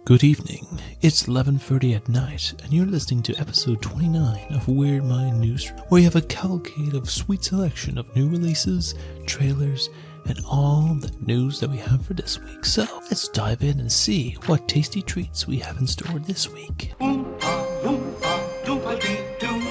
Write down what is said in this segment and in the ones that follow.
Good evening. It's 11:30 at night, and you're listening to episode 29 of Weird Mind News, where you have a cavalcade of sweet selection of new releases, trailers, and all the news that we have for this week. So let's dive in and see what tasty treats we have in store this week. Oompa, loompa, doompa-dee-doo.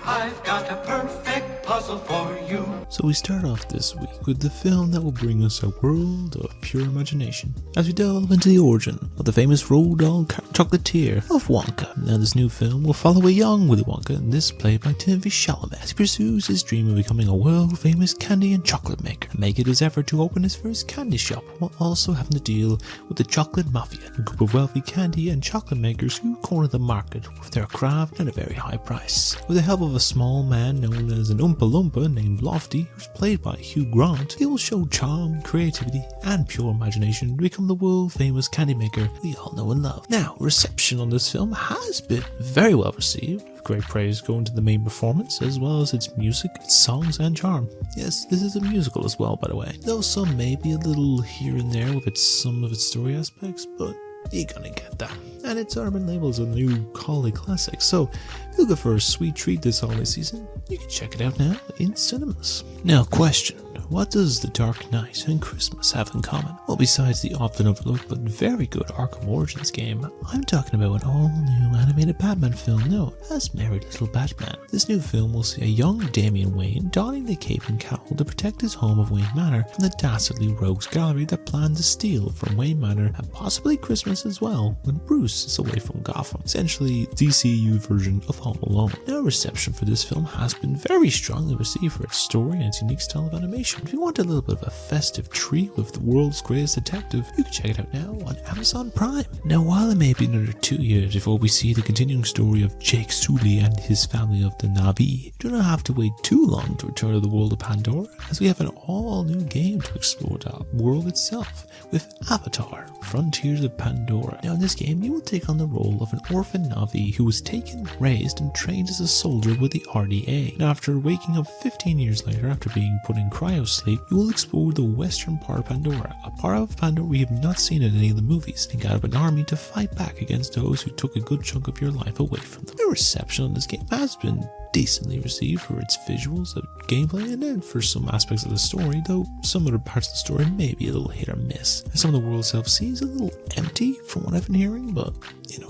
I've got a perfect puzzle for you. So we start off this week with the film that will bring us a world of pure imagination as we delve into the origin of the famous Roald Dahl chocolatier of Wonka. Now this new film will follow a young Willy Wonka, and this played by Timothy Chalamet, as he pursues his dream of becoming a world famous candy and chocolate maker, and make it his effort to open his first candy shop while also having to deal with the chocolate mafia, a group of wealthy candy and chocolate makers who corner the market with their craft at a very high price. With the help of a small man known as an Oompa Loompa named Lofty, who's played by Hugh Grant, he will show charm, creativity, and pure imagination to become the world famous candy maker we all know and love. Now, reception on this film has been very well received, with great praise going to the main performance, as well as its music, its songs, and charm. Yes, this is a musical as well, by the way, though some may be a little here and there with some of its story aspects, but you're gonna get that. And it's been labeled as a new holiday classic, so if you're looking for a sweet treat this holiday season, you can check it out now in cinemas. Now, question: what does The Dark Knight and Christmas have in common? Well, besides the often overlooked but very good Arkham Origins game, I'm talking about an all-new animated Batman film known as Merry Little Batman. This new film will see a young Damian Wayne donning the cape and cowl to protect his home of Wayne Manor from the dastardly rogues gallery that plan to steal from Wayne Manor and possibly Christmas as well when Bruce is away from Gotham. Essentially, DCU version of Home Alone. Now, reception for this film has been very strongly received for its story and its unique style of animation. If you want a little bit of a festive treat with the world's greatest detective, you can check it out now on Amazon Prime. Now, while it may be another 2 years before we see the continuing story of Jake Sully and his family of the Na'vi, do not have to wait too long to return to the world of Pandora, as we have an all-new game to explore that world itself with Avatar: Frontiers of Pandora. Now, in this game, you will take on the role of an orphan Na'vi who was taken, raised, and trained as a soldier with the RDA. And after waking up 15 years later after being put in cryo sleep, you will explore the western part of Pandora, a part of Pandora we have not seen in any of the movies, and gather up an army to fight back against those who took a good chunk of your life away from them. The reception on this game has been decently received for its visuals, the gameplay, and then for some aspects of the story, though some other parts of the story may be a little hit or miss. And some of the world itself seems a little empty from what I've been hearing, but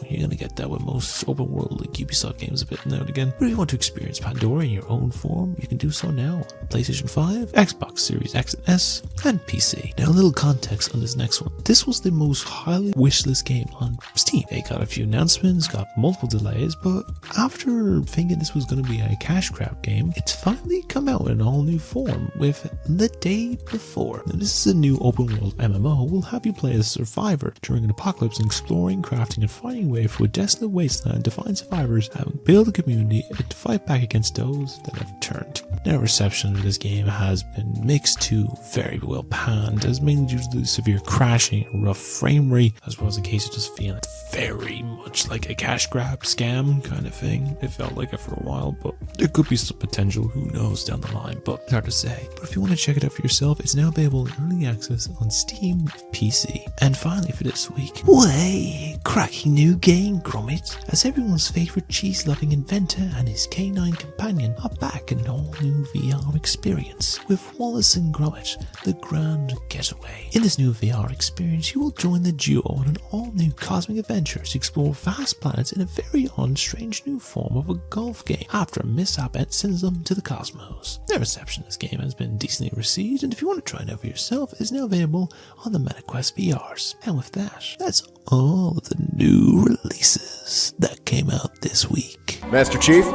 you're gonna get that with most open world like Ubisoft games a bit now and again. But if you want to experience Pandora in your own form, you can do so now on PlayStation 5, Xbox Series X and S, and PC. Now, a little context on this next one. This was the most highly wishlist game on Steam. It got a few announcements, got multiple delays, but after thinking this was going to be a cash grab game, it's finally come out in all new form with The Day Before. Now, this is a new open world MMO. Will have you play as a survivor during an apocalypse, and exploring, crafting, and finding a way through a desolate wasteland to find survivors, having built a community, and to fight back against those that have turned. Now, reception of this game has been mixed to very well panned, as mainly due to the severe crashing and rough frame rate, as well as a case of just feeling very much like a cash grab scam kind of thing. It felt like it for a while, but there could be some potential, who knows, down the line, but it's hard to say. But if you want to check it out for yourself, it's now available in early access on Steam PC. And finally for this week, way cracking new game, Gromit, as everyone's favourite cheese-loving inventor and his canine companion are back in an all-new VR experience with Wallace and Gromit: The Grand Getaway. In this new VR experience, you will join the duo on an all-new cosmic adventure to explore vast planets in a very odd, strange new form of a golf game after a mishap sends them to the cosmos. The reception of this game has been decently received, and if you want to try it out for yourself, it is now available on the MetaQuest VRs. And with that, that's all of the new releases that came out this week. Master Chief,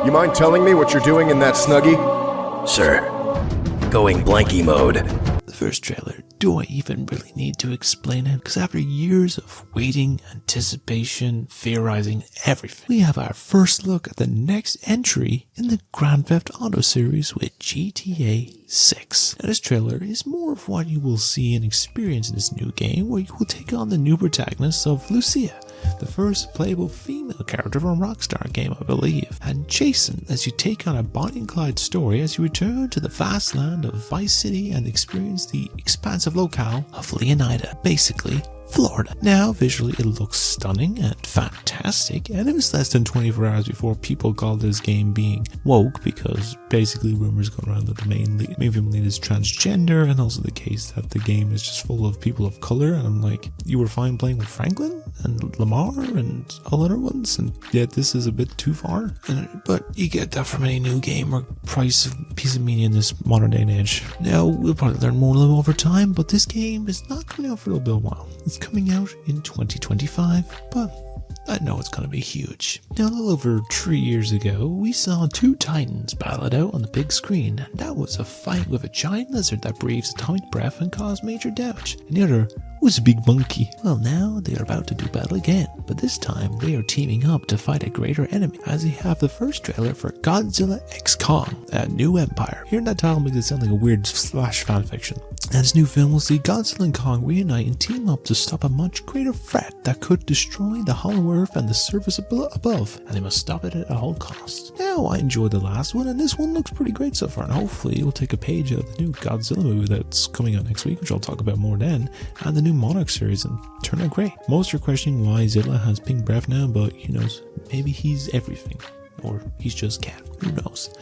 you mind telling me what you're doing in that Snuggie? Sir, going blanky mode. The first trailer, do I even really need to explain it? Because after years of waiting, anticipation, theorizing, everything, we have our first look at the next entry in the Grand Theft Auto series with GTA 6. Now, this trailer is more of what you will see and experience in this new game, where you will take on the new protagonist of Lucia, the first playable female character from a Rockstar game, I believe, and Jason, as you take on a Bonnie and Clyde story as you return to the vast land of Vice City and experience the expansive locale of Leonida. Basically, Florida. Now, visually, it looks stunning and fantastic, and it was less than 24 hours before people called this game being woke, because basically rumors go around that the main film lead is transgender, and also the case that the game is just full of people of color. And I'm like, you were fine playing with Franklin and Lamar and all other ones, and yet this is a bit too far. But you get that from any new game or piece of media in this modern day and age. Now, we'll probably learn more over time, but this game is not coming out for a little bit while. It's coming out in 2025, but I know it's going to be huge. Now, a little over 3 years ago, we saw two titans battle it out on the big screen, and that was a fight with a giant lizard that breathes atomic breath and caused major damage, and the other was a big monkey. Well, now they are about to do battle again, but this time they are teaming up to fight a greater enemy, as we have the first trailer for Godzilla x Kong, a new empire. Hearing that title makes it sound like a weird slash fanfiction. And this new film will see Godzilla and Kong reunite and team up to stop a much greater threat that could destroy the hollow earth and the surface above, and they must stop it at all costs. Now, I enjoyed the last one, and this one looks pretty great so far, and hopefully it will take a page out of the new Godzilla movie that's coming out next week, which I'll talk about more then, and the new Monarch series, and turn out great. Most are questioning why Zilla has pink breath now, but you know, maybe he's everything, or he's just cat, who knows.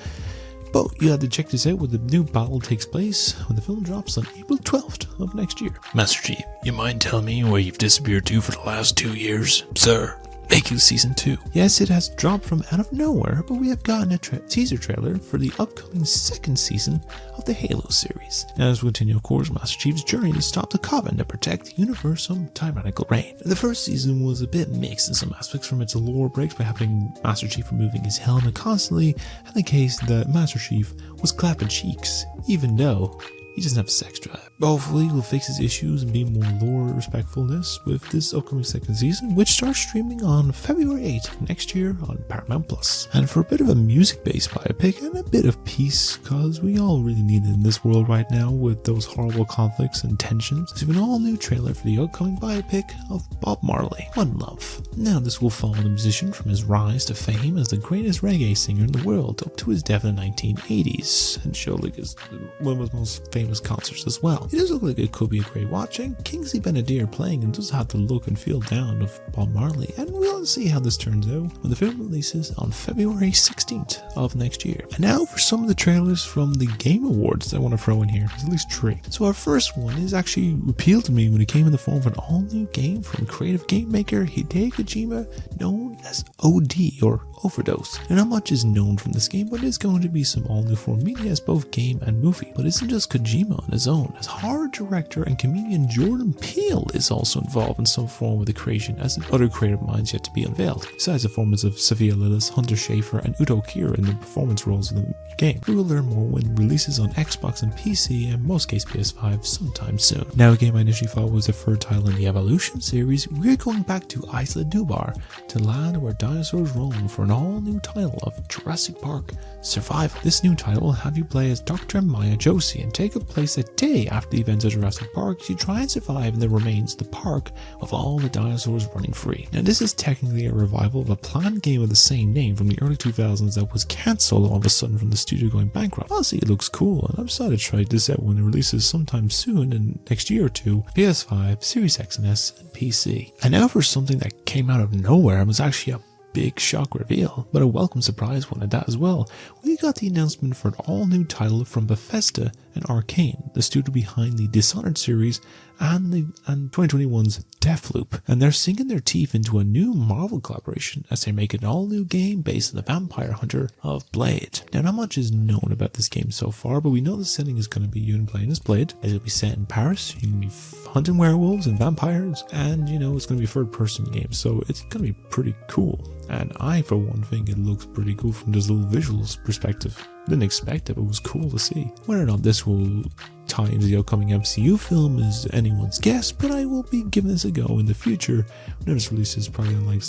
But you have to check this out when the new battle takes place when the film drops on April 12th of next year. Master Chief, you mind telling me where you've disappeared to for the last 2 years? Sir, making season 2. Yes, it has dropped from out of nowhere, but we have gotten a teaser trailer for the upcoming second season of the Halo series. And as we continue, of course, Master Chief's journey to stop the Coven to protect the universe from tyrannical reign. The first season was a bit mixed in some aspects from its lore breaks by having Master Chief removing his helmet constantly, and the case that Master Chief was clapping cheeks, even though he doesn't have a sex drive. Hopefully he'll fix his issues and be more lore respectfulness with this upcoming second season, which starts streaming on February 8th next year on Paramount Plus. And for a bit of a music-based biopic and a bit of peace, cause we all really need it in this world right now with those horrible conflicts and tensions, there's an all-new trailer for the upcoming biopic of Bob Marley, One Love. Now this will follow the musician from his rise to fame as the greatest reggae singer in the world up to his death in the 1980s, and show like his one of his most famous concerts as well. It does look like it could be a great watch, and Kingsley Ben-Adir playing and does have the look and feel down of Bob Marley, and we'll see how this turns out when the film releases on February 16th of next year. And now for some of the trailers from the Game Awards that I want to throw in here. There's at least 3. So our first one is actually appealed to me when it came in the form of an all-new game from creative game maker Hideo Kojima, known as OD, or Overdose. Now, not much is known from this game, but it is going to be some all-new form media as both game and movie. But it isn't just Kojima on his own, as horror director and comedian Jordan Peele is also involved in some form with the creation, as other creative minds yet to be unveiled, besides the performance of Sophia Lillis, Hunter Schafer, and Udo Kier in the performance roles of the game. We will learn more when releases on Xbox and PC, and in most case PS5, sometime soon. Now, a game I initially thought was the third title in the Evolution series, we're going back to Isla Dubar, to land where dinosaurs roam, for an all-new title of Jurassic Park Survival. This new title will have you play as Dr. Maya Josie and take place a day after the events of Jurassic Park. You try and survive in the remains of the park with all the dinosaurs running free. Now, this is technically a revival of a planned game of the same name from the early 2000s that was cancelled all of a sudden from the studio going bankrupt. Honestly, it looks cool, and I'm excited to try this out when it releases sometime soon in next year or two, PS5, Series X and S, and PC. And now for something that came out of nowhere and was actually a big shock reveal, but a welcome surprise one at that as well. We got the announcement for an all-new title from Bethesda and Arcane, the studio behind the Dishonored series and 2021's Deathloop, and they're sinking their teeth into a new Marvel collaboration as they make an all-new game based on the vampire hunter of Blade. Now, not much is known about this game so far, but we know the setting is going to be you playing as Blade. It'll be set in Paris. You can be hunting werewolves and vampires, and you know it's going to be a third-person game, so it's going to be pretty cool. And I, for one, think it looks pretty cool from this little visuals perspective. Didn't expect it, but it was cool to see. Whether or not this will tie into the upcoming MCU film is anyone's guess, but I will be giving this a go in the future when this releases, probably on like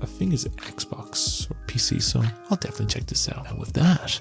I think it's Xbox or PC, so I'll definitely check this out. And with that,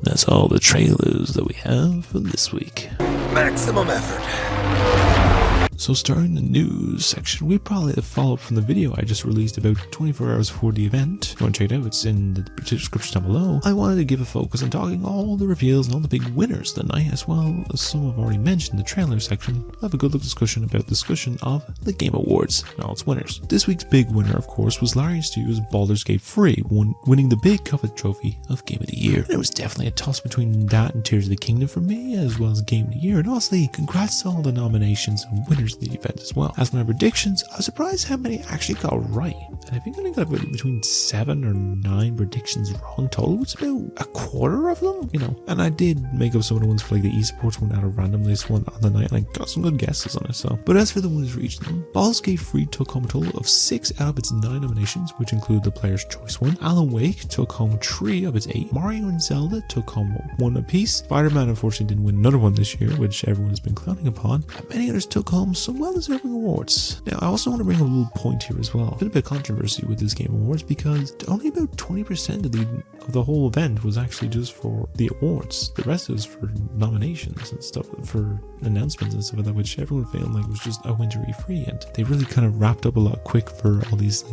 that's all the trailers that we have for this week. Maximum effort. So starting the news section, we probably have followed from the video I just released about 24 hours before the event. If you want to check it out, it's in the description down below. I wanted to give a focus on talking all the reveals and all the big winners of the night, as well as some I've already mentioned in the trailer section. I'll have a good look discussion about of the Game Awards and all its winners. This week's big winner, of course, was Larian Studios' Baldur's Gate 3, winning the big coveted trophy of Game of the Year. And it was definitely a toss between that and Tears of the Kingdom for me, as well as Game of the Year. And honestly, congrats to all the nominations and winners of the event as well. As for my predictions, I was surprised how many actually got right. And I think I only got between 7 or 9 predictions wrong total, which is about a quarter of them, And I did make up some of the ones for like the esports one out of random list one on the night, and I got some good guesses on it. So, but as for the winners for each of them, Baldur's Gate 3 took home a total of 6 out of its 9 nominations, which include the Player's Choice one. Alan Wake took home 3 of its 8. Mario and Zelda took home 1 apiece. Spider-Man unfortunately didn't win another one this year, which everyone has been clowning upon. And many others took home some well-deserving awards. Now, I also want to bring a little point here as well. A bit of controversy with this Game Awards because only about 20% of the whole event was actually just for the awards. The rest was for nominations and stuff, for announcements and stuff like that, which everyone felt like was just a winter E3, and they really kind of wrapped up a lot quick for all these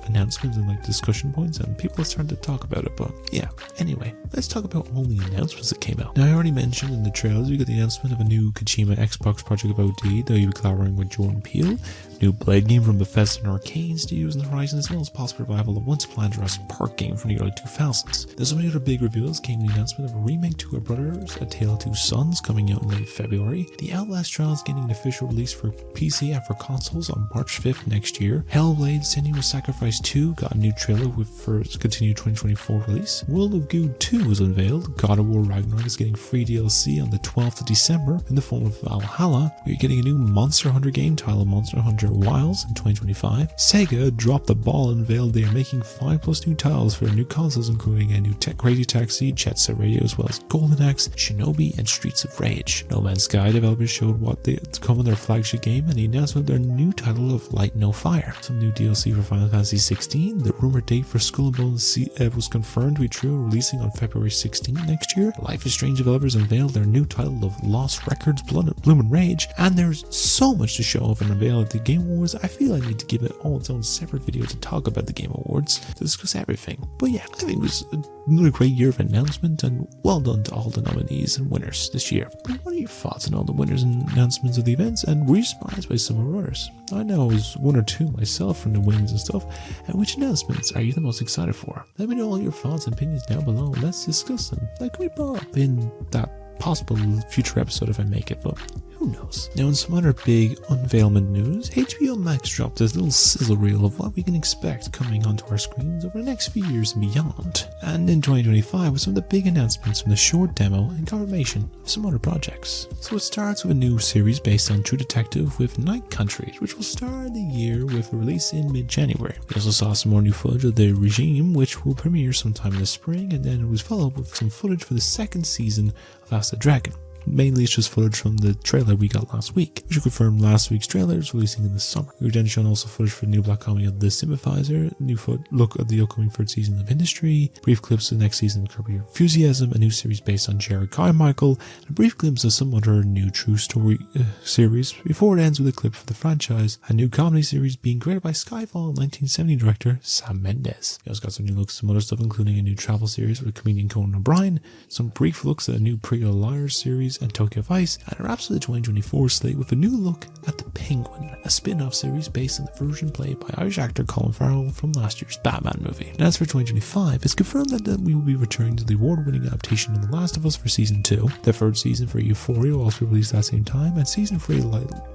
announcements and discussion points, and people started to talk about it. But yeah, anyway, let's talk about all the announcements that came out. Now, I already mentioned in the trailers we got the announcement of a new Kojima Xbox project of OD, though you'll be collaborating with Jordan Peele, new Blade game from Bethesda and Arcane Studios on the horizon, as well as possible revival of once planned Jurassic Park game from the early 2000s. There's so many other big reveals. Came the announcement of a remake to Our Brothers, A Tale of Two Sons, coming out in late February. The Outlast trial is getting an official release for PC and for consoles on March 5th next year. Hellblade: Senua's Sacrifice 2 got a new trailer for its continued 2024 release. World of Goo 2 was unveiled. God of War Ragnarok is getting free DLC on the 12th of December in the form of Valhalla. We're getting a new Monster Hunter game titled Monster Hunter Wilds in 2025. Sega dropped the ball and unveiled they are making 5+ new titles for new consoles, including a new Crazy Taxi, Jet Set Radio, as well as Golden Axe, Shinobi, and Streets of Rage. No Man's Sky developers showed what they come in their flagship game, and the announcement of their new title of Light No Fire. Some new DLC for Final Fantasy 16. The rumored date for Skull and Bones was confirmed to be true, releasing on February 16th next year. Life is Strange developers unveiled their new title of Lost Records, Bloom and Rage, and there's so much to show off and unveil at the Game Awards. I feel I need to give it all its own separate video to talk about the Game Awards, to discuss everything. But yeah, I think it was another great year of announcement, and well done to all the nominees and winners this year. But what are your thoughts on all the winners and announcements of the events, and were you surprised by some of the others? I know I was 1 or 2 myself from the wins and stuff, and which announcements are you the most excited for? Let me know all your thoughts and opinions down below. Let's discuss them, like we brought up in that possible future episode if I make it, but who knows. Now, in some other big unveilment news, HBO Max dropped this little sizzle reel of what we can expect coming onto our screens over the next few years and beyond. And in 2025 with some of the big announcements from the short demo and confirmation of some other projects. So it starts with a new series based on True Detective with Night Country, which will start the year with a release in mid-January. We also saw some more new footage of The Regime, which will premiere sometime in the spring, and then it was followed up with some footage for the 2nd season of Ask the Dragon. Mainly it's just footage from the trailer we got last week, which confirmed last week's trailer is releasing in the summer. We've then shown also footage for the new black comedy of The Sympathizer, new look at the upcoming 3rd season of Industry, brief clips of the next season of Curb Your Enthusiasm, a new series based on Jared Carmichael, and a brief glimpse of some other new true story series, before it ends with a clip for the franchise, a new comedy series being created by Skyfall 1970 director Sam Mendes. We also got some new looks at some other stuff, including a new travel series with comedian Conan O'Brien, some brief looks at a new Pretty Little Liars series, and Tokyo Vice, and it wraps up the 2024 slate with a new look at The Penguin, a spin-off series based on the version played by Irish actor Colin Farrell from last year's Batman movie. And as for 2025, it's confirmed that we will be returning to the award-winning adaptation of The Last of Us for Season 2, the 3rd season for Euphoria will also be released at the same time, and Season 3 of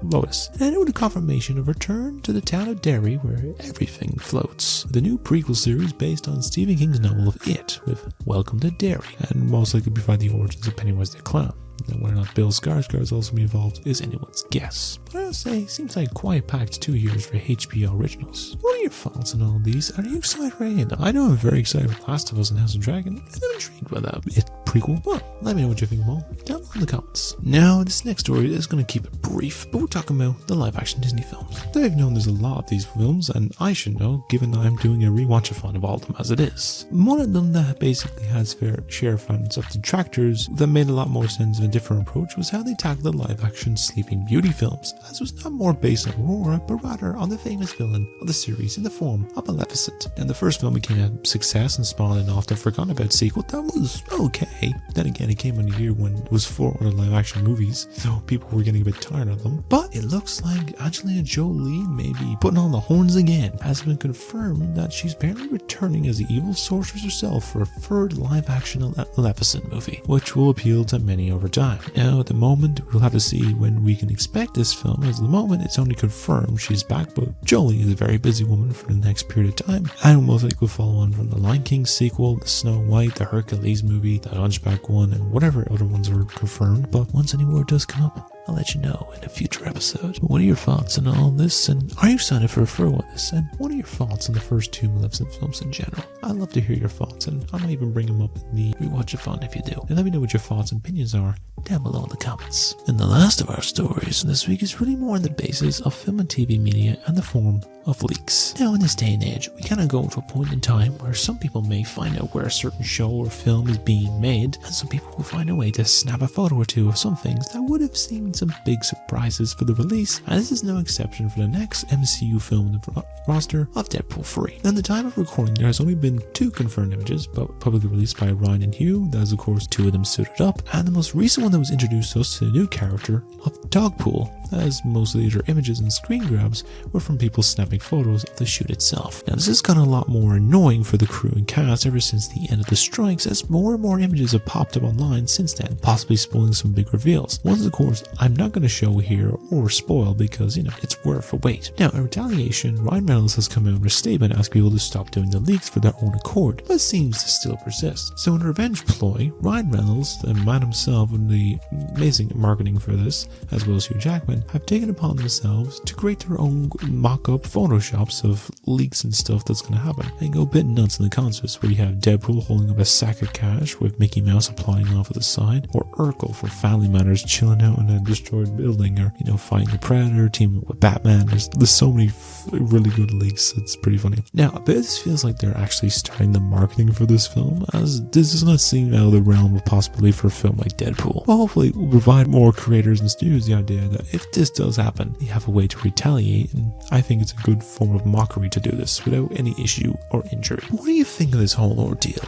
Lotus. And with a confirmation of return to the town of Derry where everything floats, with a new prequel series based on Stephen King's novel of It, with Welcome to Derry, and most likely provide the origins of Pennywise the Clown. And whether or not Bill Skarsgård is also be involved is anyone's guess. But I would say, seems like quite packed 2 years for HBO originals. What are your thoughts on all of these? Are you excited for any of them? I know I'm very excited for Last of Us and House of Dragon, and I'm intrigued by that. It prequel? Well, let me know what you think of all down in the comments. Now, this next story is going to keep it brief, but we're talking about the live-action Disney films. I've known there's a lot of these films, and I should know, given that I'm doing a rewatch-a-thon of all of them as it is. One of them that basically has fair share fans of detractors that made a lot more sense of a different approach was how they tackled the live-action Sleeping Beauty films, as was not more based on Aurora, but rather on the famous villain of the series in the form of Maleficent. And the first film became a success and spawned an often forgotten about sequel that was okay. Then again, it came in a year when it was 4 other live-action movies, so people were getting a bit tired of them. But it looks like Angelina Jolie may be putting on the horns again. It has been confirmed that she's apparently returning as the evil sorceress herself for a third live-action Maleficent movie, which will appeal to many over time. Now, at the moment, we'll have to see when we can expect this film, as at the moment it's only confirmed she's back, but Jolie is a very busy woman for the next period of time, and most likely will follow on from the Lion King sequel, the Snow White, the Hercules movie, the Hunchback one, and whatever other ones are confirmed. But once any more does come up, I'll let you know in a future episode. What are your thoughts on all this, and are you excited for a further one of this? And what are your thoughts on the first 2 Maleficent films in general? I'd love to hear your thoughts, and I might even bring them up in the rewatch-a-thon if you do. And let me know what your thoughts and opinions are down below in the comments. And the last of our stories this week is really more on the basis of film and TV media and the form of leaks. Now, in this day and age, we kind of go to a point in time where some people may find out where a certain show or film is being made, and some people will find a way to snap a photo or two of some things that would have seen some big surprises for the release, and this is no exception for the next MCU film in the roster of Deadpool 3. Now, at the time of recording, there has only been 2 confirmed images, but publicly released by Ryan and Hugh. That is, of course, 2 of them suited up, and the most recent one that was introduced to us to the new character of Dogpool, as most of the other images and screen grabs were from people snapping photos of the shoot itself. Now, this has gotten a lot more annoying for the crew and cast ever since the end of the strikes, as more and more images have popped up online since then, possibly spoiling some big reveals. Ones, of course, I'm not going to show here or spoil because, it's worth a wait. Now, in retaliation, Ryan Reynolds has come out with a statement asking people to stop doing the leaks for their own accord, but seems to still persist. So in a revenge ploy, Ryan Reynolds, the man himself, and the amazing marketing for this, as well as Hugh Jackman, have taken upon themselves to create their own mock-up photoshops of leaks and stuff that's going to happen. They go a bit nuts in the concepts, where you have Deadpool holding up a sack of cash with Mickey Mouse applying off of the side, or Urkel from Family Matters chilling out in a destroyed building, or fighting the Predator, teaming up with Batman. There's so many really good leaks. It's pretty funny. Now, a bit of this feels like they're actually starting the marketing for this film, as this does not seem out of the realm of possibility for a film like Deadpool. Well, hopefully it will provide more creators and studios the idea that if this does happen, they have a way to retaliate, and I think it's a good form of mockery to do this without any issue or injury. What do you think of this whole ordeal?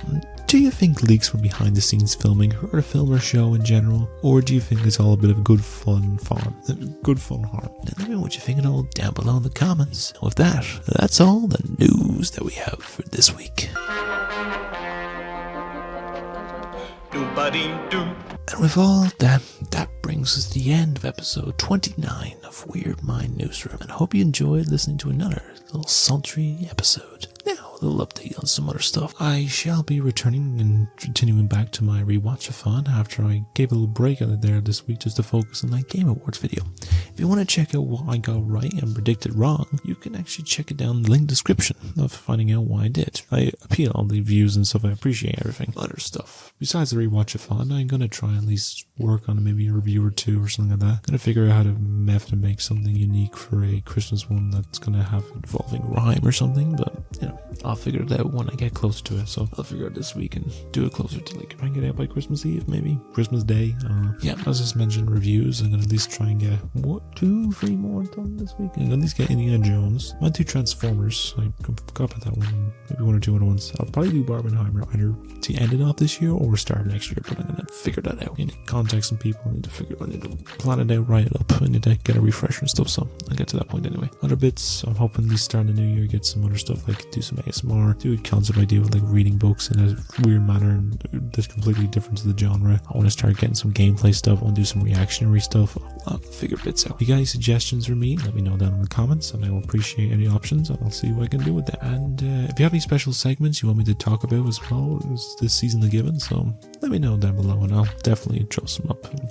Do you think leaks were behind the scenes filming hurt a film or show in general, or do you think it's all a bit of good fun harm? Now, let me know what you think of it all down below in the comments. And with that, that's all the news that we have for this week. And with all that brings us to the end of episode 29 of Weird Mind Newsroom. And I hope you enjoyed listening to another little sultry episode. Now, a little update on some other stuff. I shall be returning and continuing back to my rewatch-a-thon after I gave a little break out of there this week just to focus on that Game Awards video. If you want to check out what I got right and predicted wrong, you can actually check it down in the link description of finding out why I did. I appeal all the views and stuff. I appreciate everything. Other stuff. Besides the rewatch-a-thon, I'm going to try at least work on maybe a review or 2 or something like that. I'm going to figure out how to method make something unique for a Christmas one that's going to have involving rhyme or something, but I'll figure it out when I get closer to it. So I'll figure it this week and do it closer to try and get it out by Christmas Eve, maybe Christmas Day. As just mentioned, reviews. I'm gonna at least try and get 2, 3 more done this week. I'm gonna at least get Indiana Jones. I might do Transformers. I forgot about that one. Maybe 1 or 2 other ones. I'll probably do Barbenheimer either to end it off this year or start next year. But I'm gonna figure that out. I need to contact some people. I need to plan it out, write it up. I need to get a refresher and stuff. So I'll get to that point anyway. Other bits. I'm hoping to start the new year, get some other stuff, like do some ASMR, do a concept idea with reading books in a weird manner and that's completely different to the genre. I want to start getting some gameplay stuff. I want to do some reactionary stuff. I'll figure bits out. If you got any suggestions for me, let me know down in the comments, and I will appreciate any options, and I'll see what I can do with that. And if you have any special segments you want me to talk about as well this season of Given, so let me know down below, and I'll definitely throw some up and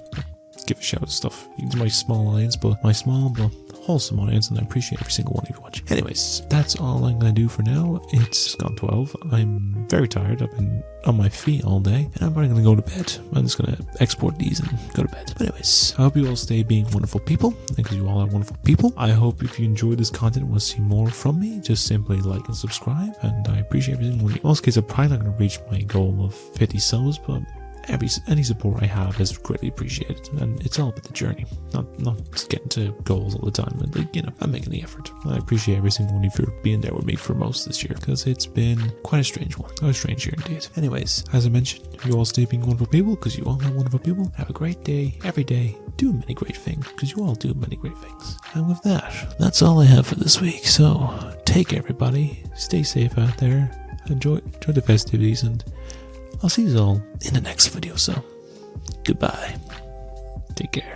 give a shout out stuff. You can do my small audience, but my small but wholesome audience, and I appreciate every single one of you watching. Anyways, that's all I'm gonna do for now. It's gone 12. I'm very tired. I've been on my feet all day, and I'm probably gonna go to bed. I'm just gonna export these and go to bed. But anyways, I hope you all stay being wonderful people, because you all are wonderful people. I hope if you enjoyed this content and want to see more from me, just simply like and subscribe, and I appreciate every single one of you. In most cases, I'm probably not gonna reach my goal of 50 subs, but any support I have is greatly appreciated, and it's all about the journey, not just getting to goals all the time. But like, you know, I'm making the effort. I appreciate every single one of you for being there with me for most this year, because it's been quite a strange one. A strange year indeed. Anyways, as I mentioned, you all stay being wonderful people, because you all are wonderful people. Have a great day every day. Do many great things, because you all do many great things. And with that, that's all I have for this week. So take care, everybody. Stay safe out there. Enjoy the festivities, and I'll see you all in the next video, so goodbye. Take care.